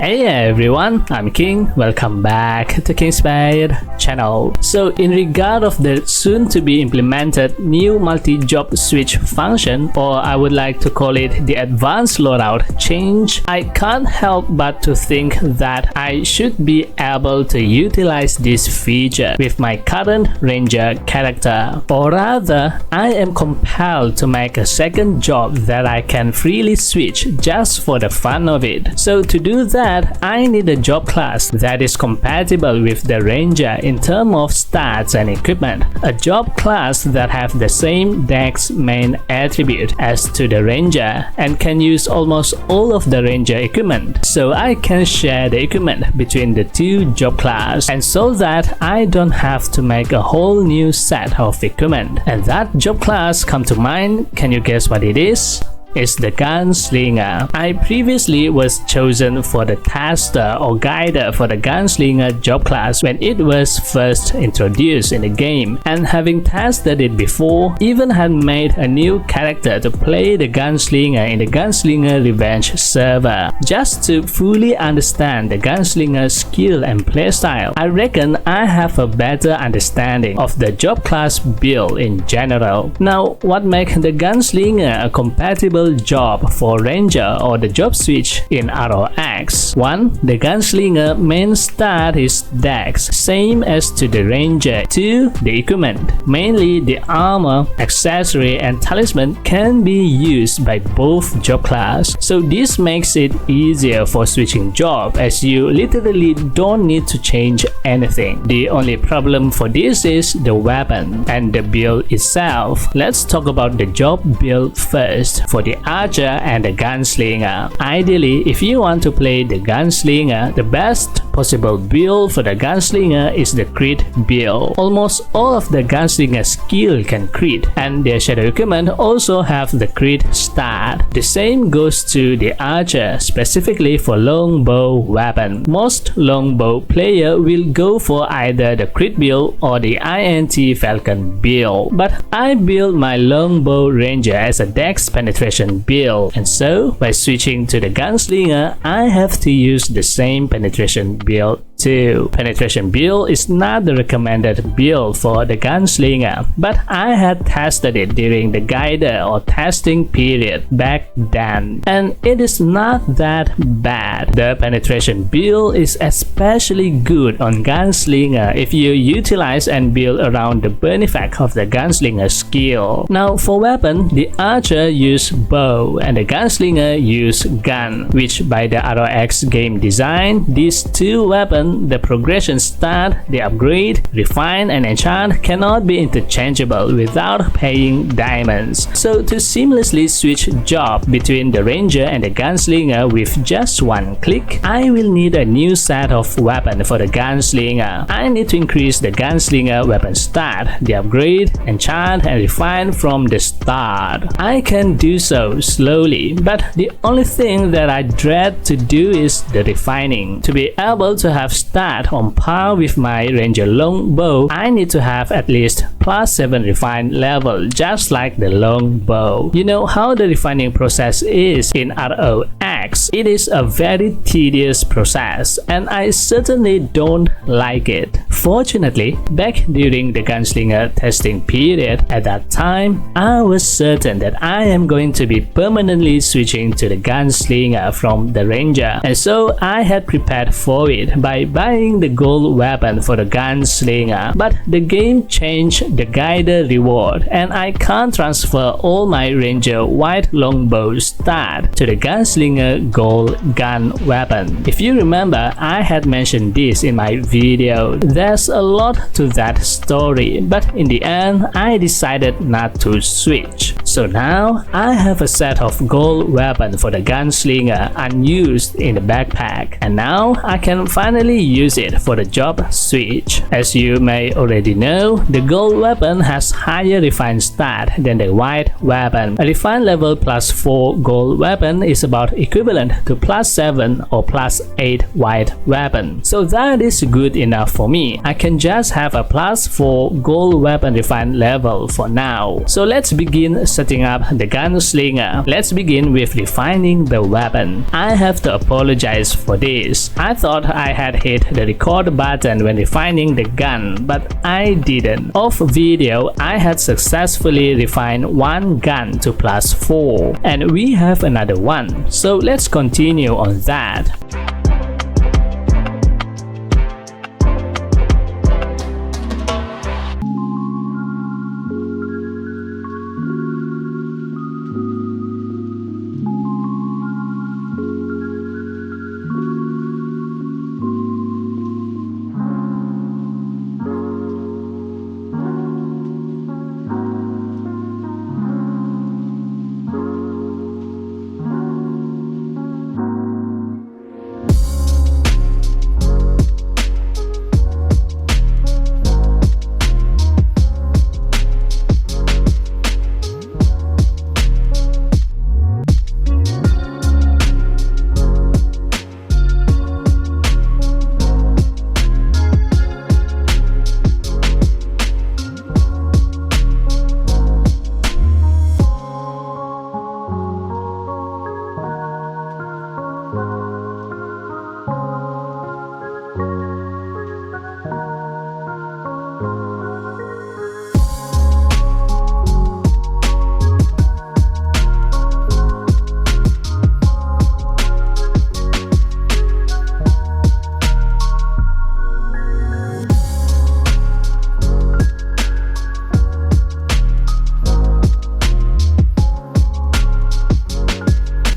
Hey everyone, I'm King. Welcome back to Kingspade channel. So in regard of the soon to be implemented new multi-job switch function, or I would like to call it the advanced loadout change, I can't help but to think that I should be able to utilize this feature with my current ranger character. Or rather, I am compelled to make a second job that I can freely switch just for the fun of it. So to do that, I need a job class that is compatible with the ranger in terms of stats and equipment. A job class that have the same dex main attribute as to the ranger and can use almost all of the ranger equipment. So I can share the equipment between the two job class, and so that I don't have to make a whole new set of equipment. And that job class come to mind. Can you guess what it is? Is the Gunslinger. I previously was chosen for the tester or guider for the Gunslinger job class when it was first introduced in the game, and having tested it before, even had made a new character to play the Gunslinger in the Gunslinger Revenge server. Just to fully understand the Gunslinger skill and playstyle, I reckon I have a better understanding of the job class build in general. Now, what makes the Gunslinger a compatible job for ranger or the job switch in ROX? 1. The Gunslinger main stat is dex, same as to the ranger. 2. The equipment, mainly the armor, accessory and talisman, can be used by both job class. So this makes it easier for switching job, as you literally don't need to change anything. The only problem for this is the weapon and the build itself. Let's talk about the job build first. For the archer and the gunslinger, ideally if you want to play the gunslinger, the best possible build for the gunslinger is the crit build. Almost all of the gunslinger skill can crit, and their shadow equipment also have the crit stat. The same goes to the archer, specifically for longbow weapon. Most longbow player will go for either the crit build or the INT falcon build, but I build my longbow ranger as a dex penetration build, and so by switching to the gunslinger, I have to use the same penetration build too. Penetration build is not the recommended build for the gunslinger, but I had tested it during the guider or testing period back then, and it is not that bad. The penetration build is especially good on gunslinger if you utilize and build around the burn effect of the gunslinger skill. Now for weapon, the archer use bow and the gunslinger use gun, which by the ROX game design, these two weapons, the progression stat, the upgrade, refine and enchant cannot be interchangeable without paying diamonds. So to seamlessly switch job between the ranger and the gunslinger with just one click, I will need a new set of weapon for the gunslinger. I need to increase the gunslinger weapon stat, the upgrade, enchant and refine from the start. I can do so slowly, but the only thing that I dread to do is the refining. To be able to have stat on par with my ranger longbow, I need to have at least +7 refine level, just like the longbow. You know how the refining process is in ROX. It is a very tedious process, and I certainly don't like it. Fortunately, back during the gunslinger testing period, at that time, I was certain that I am going to be permanently switching to the gunslinger from the ranger, and so I had prepared for it by buying the gold weapon for the gunslinger. But the game changed the guider reward, and I can't transfer all my ranger white longbow stat to the gunslinger gold gun weapon. If you remember, I had mentioned this in my video. There's a lot to that story, but in the end I decided not to switch. So now I have a set of gold weapon for the gunslinger unused in the backpack, and now I can finally use it for the job switch. As you may already know, the gold weapon has higher refine stat than the white weapon. A refine level +4 gold weapon is about equivalent to +7 or +8 white weapon. So that is good enough for me. I can just have a +4 gold weapon refine level for now. So let's begin setting up the Gunslinger. Let's begin with refining the weapon. I have to apologize for this. I thought I had hit the record button when refining the gun, but I didn't. Off video, I had successfully refined one gun to +4, and we have another one, so let's continue on that.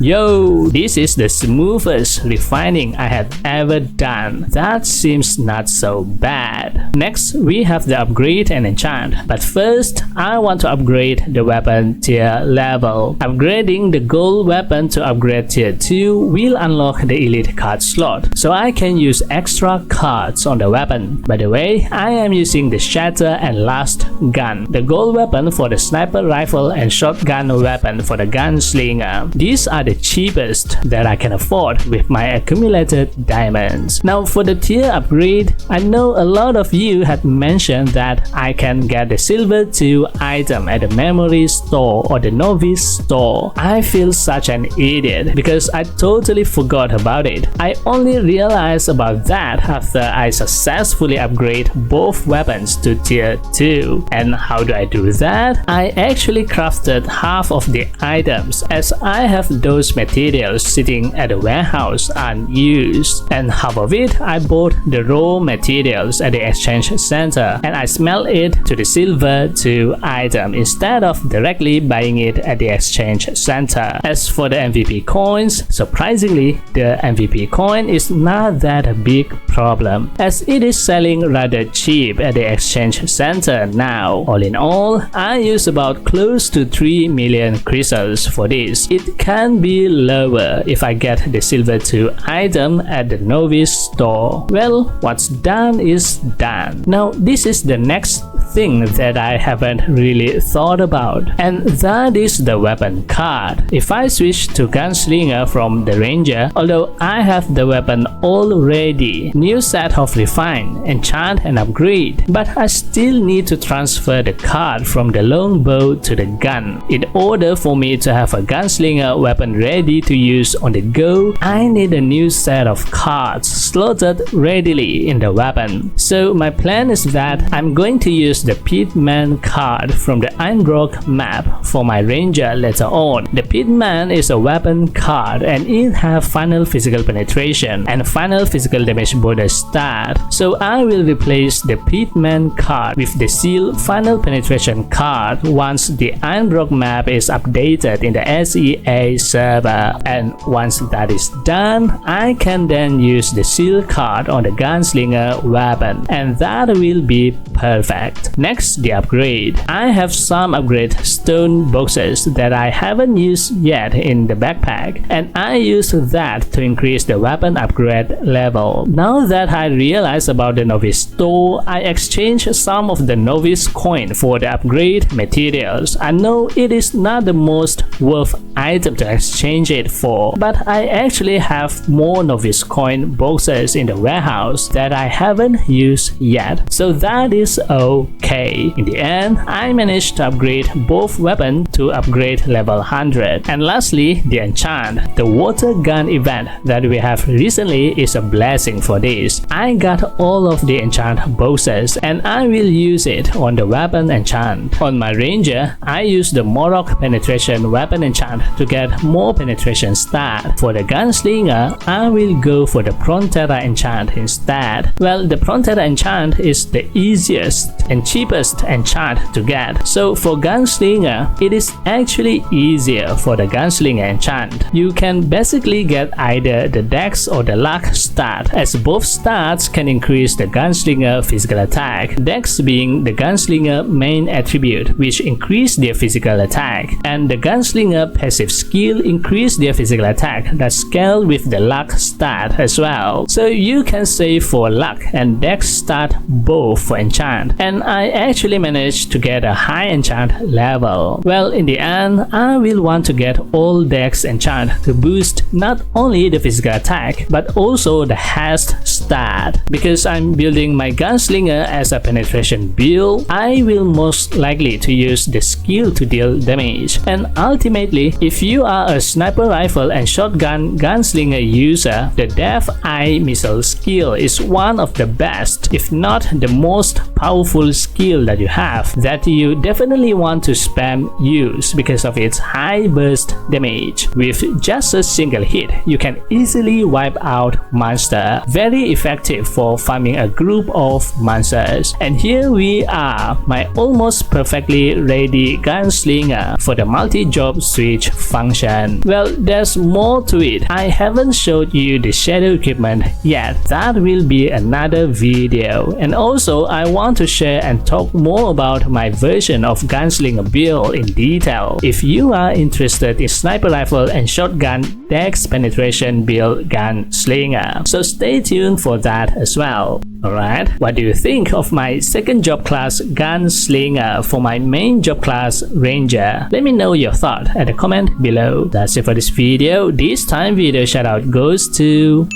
Yo, this is the smoothest refining I have ever done. That seems not so bad. Next, we have the upgrade and enchant. But first, I want to upgrade the weapon tier level. Upgrading the gold weapon to upgrade tier 2 will unlock the elite card slot, so I can use extra cards on the weapon. By the way, I am using the shatter and last gun, the gold weapon for the sniper rifle and shotgun weapon for the gunslinger. These are the cheapest that I can afford with my accumulated diamonds. Now for the tier upgrade, I know a lot of you had mentioned that I can get the silver 2 item at the memory store or the novice store. I feel such an idiot because I totally forgot about it. I only realized about that after I successfully upgrade both weapons to tier 2. And how do I do that? I actually crafted half of the items, as I have those materials sitting at the warehouse unused, and half of it I bought the raw materials at the exchange center and I smelt it to the silver 2 item instead of directly buying it at the exchange center. As for the MVP coins, surprisingly the MVP coin is not that a big problem, as it is selling rather cheap at the exchange center now. All in all, I use about close to 3 million crystals for this. It can be lower if I get the silver 2 item at the novice store. Well, what's done is done. Now this is the next thing that I haven't really thought about, and that is the weapon card. If I switch to Gunslinger from the Ranger, although I have the weapon already, new set of refine, enchant and upgrade, but I still need to transfer the card from the longbow to the gun. In order for me to have a Gunslinger weapon ready to use on the go, I need a new set of cards slotted readily in the weapon. So my plan is that I'm going to use the Pitman card from the Ironrock map for my Ranger later on. The Pitman is a weapon card and it has final physical penetration and final physical damage bonus stat. So I will replace the Pitman card with the Seal final penetration card once the Ironrock map is updated in the SEA server. And once that is done, I can then use the Seal card on the Gunslinger weapon, and that will be perfect. Next, the upgrade. I have some upgrade stone boxes that I haven't used yet in the backpack, and I use that to increase the weapon upgrade level. Now that I realized about the novice store, I exchanged some of the novice coin for the upgrade materials. I know it is not the most worth item to exchange it for, but I actually have more novice coin boxes in the warehouse that I haven't used yet, so that is okay. 100k. In the end, I managed to upgrade both weapons to upgrade level 100. And lastly, the enchant. The water gun event that we have recently is a blessing for this. I got all of the enchant boxes and I will use it on the weapon enchant. On my ranger, I use the ROX penetration weapon enchant to get more penetration stat. For the gunslinger, I will go for the Frontera enchant instead. Well, the Frontera enchant is the easiest and cheapest enchant to get. So for gunslinger, it is actually easier for the gunslinger enchant. You can basically get either the dex or the luck stat, as both stats can increase the gunslinger physical attack. Dex being the gunslinger main attribute, which increase their physical attack, and the gunslinger passive skill increase their physical attack that scale with the luck stat as well. So you can save for luck and dex stat both for enchant, and I actually managed to get a high enchant level. Well, in the end, I will want to get all dex enchant to boost not only the physical attack but also the haste stat. Because I'm building my gunslinger as a penetration build, I will most likely to use the skill to deal damage. And ultimately, if you are a sniper rifle and shotgun gunslinger user, the Death Eye missile skill is one of the best, if not the most powerful skill that you have, that you definitely want to spam use because of its high burst damage. With just a single hit, you can easily wipe out monster. Very effective for farming a group of monsters. And here we are, my almost perfectly ready gunslinger for the multi-job switch function. Well, there's more to it. I haven't showed you the shadow equipment yet. That will be another video. And also, I want to share and talk more about my version of gunslinger build in detail. If you are interested in sniper rifle and shotgun dex penetration build gunslinger, so stay tuned for that as well. Alright, what do you think of my second job class gunslinger for my main job class ranger? Let me know your thought at the comment below. That's it for this video. This time video shout out goes to...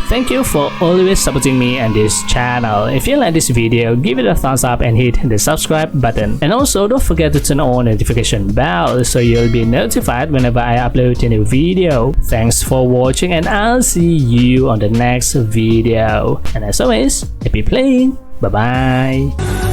Thank you for always supporting me and this channel. If you like this video, give it a thumbs up and hit the subscribe button. And also don't forget to turn on the notification bell so you'll be notified whenever I upload a new video. Thanks for watching and I'll see you on the next video. And as always, happy playing. Bye bye.